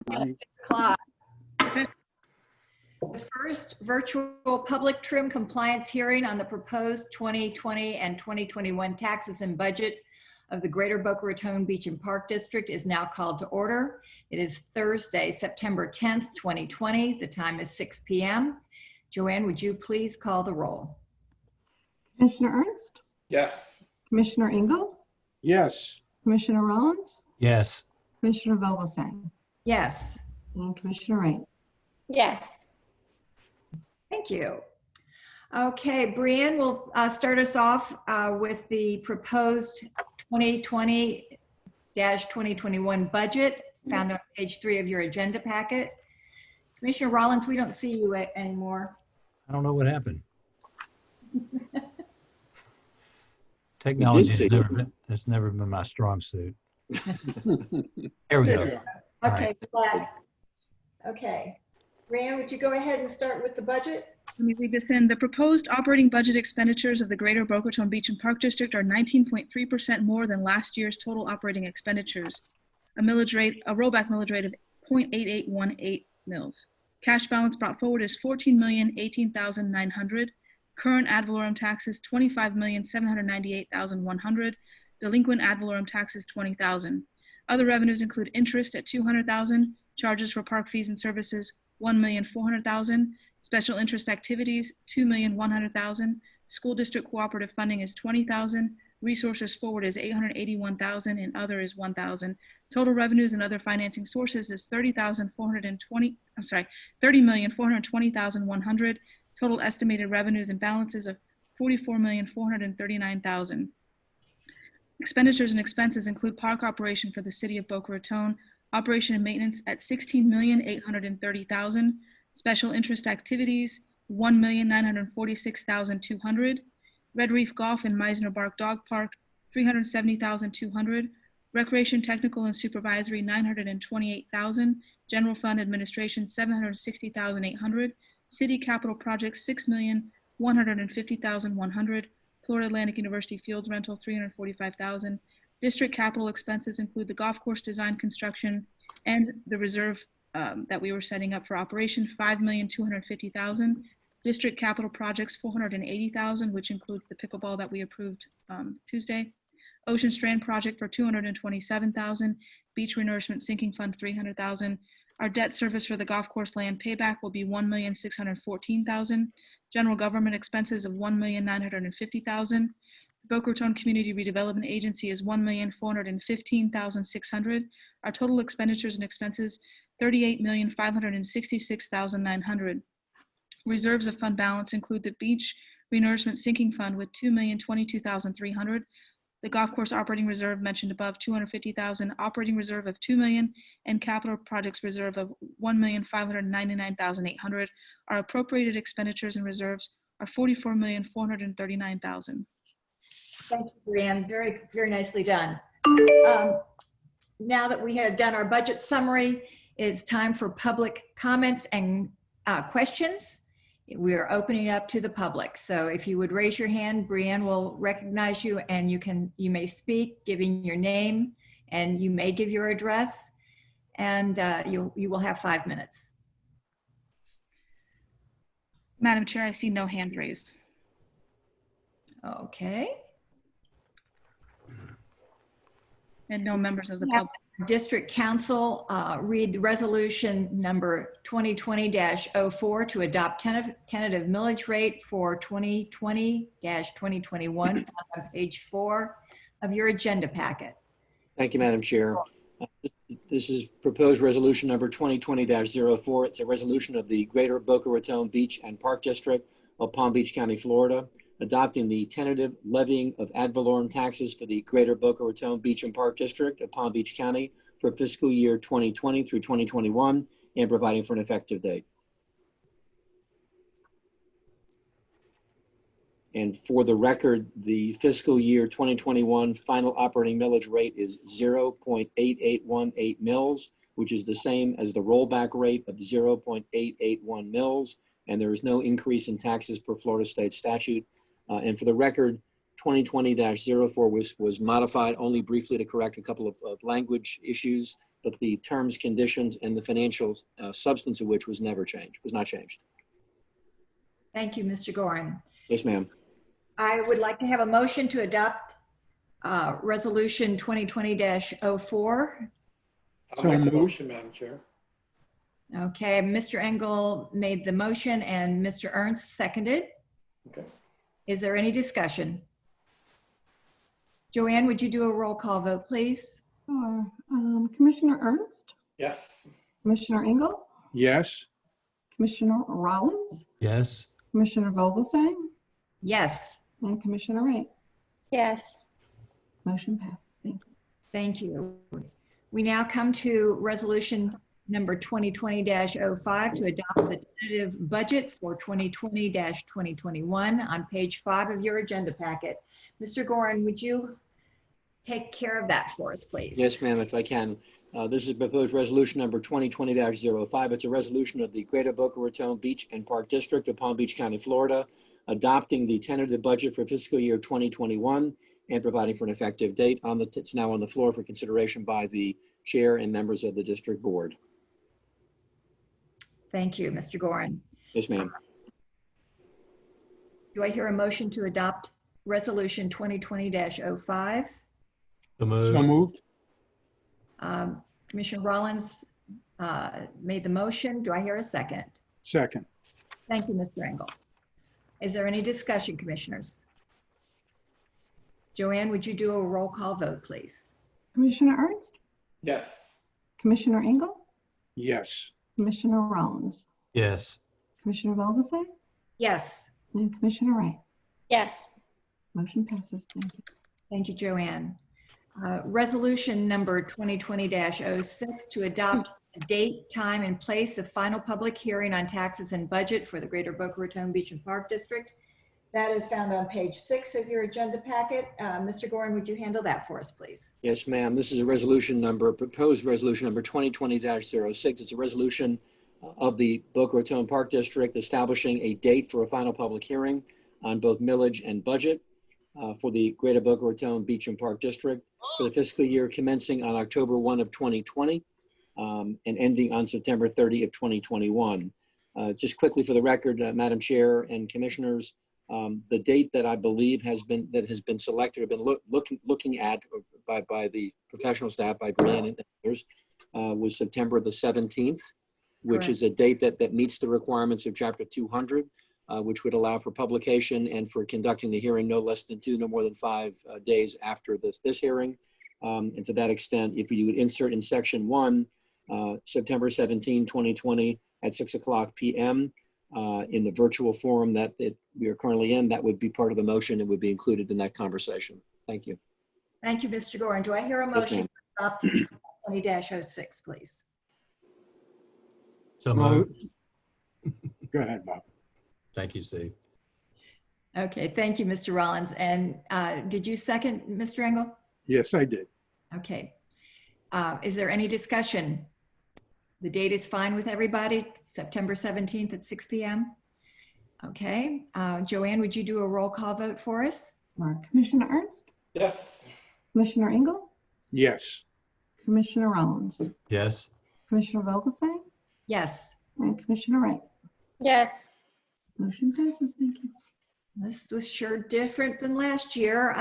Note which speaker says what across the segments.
Speaker 1: Aye.
Speaker 2: O'clock. The first virtual public trim compliance hearing on the proposed 2020 and 2021 taxes and budget of the Greater Boca Raton Beach and Park District is now called to order. It is Thursday, September 10th, 2020. The time is 6 p.m. Joanne, would you please call the roll?
Speaker 3: Commissioner Ernst,
Speaker 1: Yes.
Speaker 3: Commissioner Engel,
Speaker 1: Yes.
Speaker 3: Commissioner Rollins,
Speaker 4: Yes.
Speaker 3: Commissioner Vogelsang,
Speaker 2: Yes,
Speaker 3: and Commissioner Wright.
Speaker 5: Yes.
Speaker 2: thank you. Okay, Brienne will start us off with the proposed 2020-2021 budget found on page 3 of your agenda packet. Commissioner Rollins, we don't see you anymore.
Speaker 4: I don't know what happened. Technology has never been my strong suit. Here we go. All
Speaker 2: Okay,
Speaker 4: right.
Speaker 2: glad. Okay. Brienne, would you go ahead and start with the budget?
Speaker 6: Let me read this in. The proposed operating budget expenditures of the Greater Boca Raton Beach and Park District are 19.3% more than last year's total operating expenditures. A rollback millage rate of 0.8818 mils. Cash balance brought forward is $14,018,900. Current ad valorem taxes $25,798,100. Delinquent ad valorem taxes $20,000. Other revenues include interest at $200,000. Charges for park fees and services $1,400,000. Special interest activities, $2,100,000. School district cooperative funding is $20,000. Resources forward is $881,000, and other is $1,000. Total revenues and other financing sources is $30,420,100. Total estimated revenues and balances of $44,439,000. Expenditures and expenses include park operation for the city of Boca Raton, operation and maintenance at $16,830,000. Special interest activities, $1,946,200. Red Reef Golf and Meisner Bark Dog Park, $370,200. Recreation Technical and Supervisory, $928,000. General Fund Administration, $760,800. City Capital Projects, $6,150,100. Florida Atlantic University Fields Rental, $345,000. District capital expenses include the golf course design, construction, and the reserve that we were setting up for operation, $5,250,000. District capital projects, $480,000, which includes the pickleball that we approved Tuesday. Ocean Strand project for $227,000. Beach renourishment sinking fund, $300,000. Our debt service for the golf course land payback will be $1,614,000. General government expenses of $1,950,000. Boca Raton Community Redevelopment Agency is $1,415,600. Our total expenditures and expenses, $38,566,900. Reserves of fund balance include the beach renourishment sinking fund with $2,022,300. The golf course operating reserve mentioned above, $250,000, operating reserve of $2 million, and capital projects reserve of $1,599,800. Our appropriated expenditures and reserves are $44,439,000.
Speaker 2: Thank you, Brienne. Very, very nicely done. Now that we have done our budget summary, it's time for public comments and questions. We are opening up to the public. So if you would raise your hand, Brienne will recognize you, and you may speak, giving your name, and you may give your address, and you will have 5 minutes.
Speaker 6: Madam Chair, I see no hands raised.
Speaker 2: Okay.
Speaker 6: And no members of the public.
Speaker 2: District Council read the resolution number 2020-04 to adopt tentative millage rate for 2020-2021 on page 4 of your agenda packet.
Speaker 7: Thank you, Madam Chair. This is proposed resolution number 2020-04. It's a resolution of the Greater Boca Raton Beach and Park District of Palm Beach County, Florida, adopting the tentative levying of ad valorem taxes for the Greater Boca Raton Beach and Park District of Palm Beach County for fiscal year 2020 through 2021 and providing for an effective date. And for the record, the fiscal year 2021 final operating millage rate is 0.8818 mils, which is the same as the rollback rate of 0.881 mils. And there is no increase in taxes per Florida state statute. And for the record, 2020-04 was modified only briefly to correct a couple of language issues, but the terms, conditions, and the financial substance of which was not changed.
Speaker 2: Thank you, Mr. Gorin.
Speaker 7: Yes, ma'am.
Speaker 2: I would like to have a motion to adopt Resolution 2020-04.
Speaker 1: I'll make the motion, Madam Chair.
Speaker 2: Okay, Mr. Engel made the motion and Mr. Ernst seconded.
Speaker 1: Okay.
Speaker 2: Is there any discussion? Joanne, would you do a roll call vote, please?
Speaker 3: Sure. Commissioner Ernst,
Speaker 1: Yes.
Speaker 3: Commissioner Engel,
Speaker 1: Yes.
Speaker 3: Commissioner Rollins,
Speaker 4: Yes.
Speaker 3: Commissioner Vogelsang,
Speaker 2: Yes,
Speaker 3: and Commissioner Wright.
Speaker 5: Yes.
Speaker 3: Motion passes. Thank you.
Speaker 2: thank you. We now come to resolution number 2020-05 to adopt the tentative budget for 2020-2021 on page 5 of your agenda packet. Mr. Gorin, would you take care of that for us, please?
Speaker 7: Yes, ma'am, if I can. This is proposed resolution number 2020-05. It's a resolution of the Greater Boca Raton Beach and Park District of Palm Beach County, Florida, adopting the tentative budget for fiscal year 2021 and providing for an effective date. It's now on the floor for consideration by the chair and members of the district board.
Speaker 2: Thank you, Mr. Gorin.
Speaker 7: Yes, ma'am.
Speaker 2: Do I hear a motion to adopt resolution 2020-05?
Speaker 4: So moved.
Speaker 1: So moved.
Speaker 2: Commissioner Rollins made the motion. Do I hear a second?
Speaker 1: Second.
Speaker 2: Thank you, Mr. Engel. Is there any discussion, commissioners? Joanne, would you do a roll call vote, please?
Speaker 3: Commissioner Ernst,
Speaker 1: Yes.
Speaker 3: Commissioner Engel,
Speaker 1: Yes.
Speaker 3: Commissioner Rollins,
Speaker 4: Yes.
Speaker 3: Commissioner Vogelsang,
Speaker 2: Yes,
Speaker 3: and Commissioner Wright.
Speaker 5: Yes.
Speaker 3: Motion passes. Thank you.
Speaker 2: thank you, Joanne. Resolution number 2020-06 to adopt a date, time, and place of final public hearing on taxes and budget for the Greater Boca Raton Beach and Park District. That is found on page 6 of your agenda packet. Mr. Gorin, would you handle that for us, please?
Speaker 7: Yes, ma'am. This is a proposed resolution number 2020-06. It's a resolution of the Boca Raton Park District establishing a date for a final public hearing on both millage and budget for the Greater Boca Raton Beach and Park District for the fiscal year commencing on October 1 of 2020 and ending on September 30 of 2021. Just quickly for the record, Madam Chair and Commissioners, the date that I believe has been selected or been looking at by the professional staff, by Brianne and others, was September the 17th, which
Speaker 2: Correct.
Speaker 7: is a date that meets the requirements of Chapter 200, which would allow for publication and for conducting the hearing no less than 2, no more than 5 days after this hearing. And to that extent, if you would insert in Section 1, September 17, 2020 at 6:00 p.m. In the virtual forum that we are currently in, that would be part of the motion and would be included in that conversation. Thank you.
Speaker 2: Thank you, Mr. Gorin. Do I hear a
Speaker 7: Yes,
Speaker 2: motion
Speaker 7: ma'am.
Speaker 2: to adopt 20-06, please?
Speaker 4: So moved.
Speaker 1: Go ahead, Bob.
Speaker 4: Thank you, Steve.
Speaker 2: Okay, thank you, Mr. Rollins. And did you second, Mr. Engel?
Speaker 1: Yes, I did.
Speaker 2: Okay. Is there any discussion? The date is fine with everybody, September 17th at 6 p.m.? Okay. Joanne, would you do a roll call vote for us?
Speaker 3: Or Commissioner Ernst,
Speaker 1: Yes.
Speaker 3: Commissioner Engel,
Speaker 1: Yes.
Speaker 3: Commissioner Rollins,
Speaker 4: Yes.
Speaker 3: Commissioner Vogelsang,
Speaker 2: Yes.
Speaker 3: and Commissioner Wright.
Speaker 5: Yes.
Speaker 3: Motion passes. Thank you.
Speaker 2: This was sure different than last year.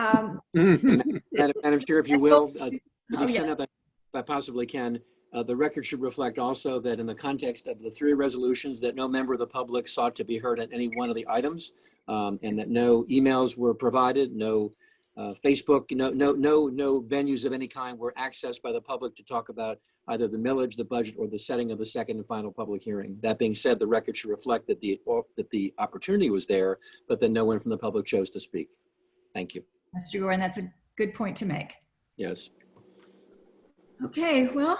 Speaker 7: Madam Chair, if you will, to the
Speaker 2: Oh,
Speaker 7: extent
Speaker 2: yeah.
Speaker 7: that I possibly can, the record should reflect also that in the context of the 3 resolutions, that no member of the public sought to be heard on any one of the items, and that no emails were provided, no Facebook, no venues of any kind were accessed by the public to talk about either the millage, the budget, or the setting of the second and final public hearing. That being said, the record should reflect that the opportunity was there, but that no one from the public chose to speak. Thank you.
Speaker 2: Mr. Gorin, that's a good point to make.
Speaker 7: Yes.
Speaker 2: Okay, well,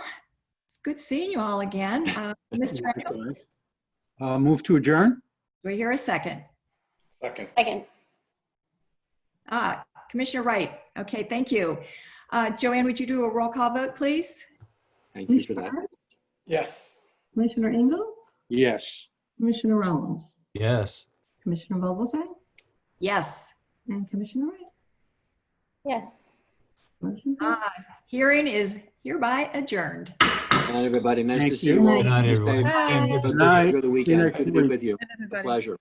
Speaker 2: it's good seeing you all again. Mr. Engel,
Speaker 1: Move to adjourn?
Speaker 2: do I hear a second?
Speaker 1: Second.
Speaker 5: Second.
Speaker 2: Commissioner Wright. Okay, thank you. Joanne, would you do a roll call vote, please?
Speaker 7: Thank you for
Speaker 3: Commissioner
Speaker 7: that.
Speaker 3: Ernst,
Speaker 1: Yes.
Speaker 3: Commissioner Engel,
Speaker 1: Yes.
Speaker 3: Commissioner Rollins,
Speaker 4: Yes.
Speaker 3: Commissioner Vogelsang,
Speaker 2: Yes.
Speaker 3: and Commissioner Wright.
Speaker 5: Yes.
Speaker 3: Motion passes.
Speaker 2: Hearing is hereby adjourned.
Speaker 7: Good night, everybody. Nice
Speaker 1: Thank
Speaker 7: to see
Speaker 1: you.
Speaker 7: you all.
Speaker 4: Good night,
Speaker 7: Be
Speaker 4: everyone.
Speaker 7: safe.
Speaker 5: Bye.
Speaker 7: Good
Speaker 1: night.
Speaker 7: Enjoy the
Speaker 1: See you
Speaker 7: weekend.
Speaker 1: next
Speaker 7: Good to be
Speaker 1: week.
Speaker 7: with you.
Speaker 6: Everybody.
Speaker 7: A pleasure.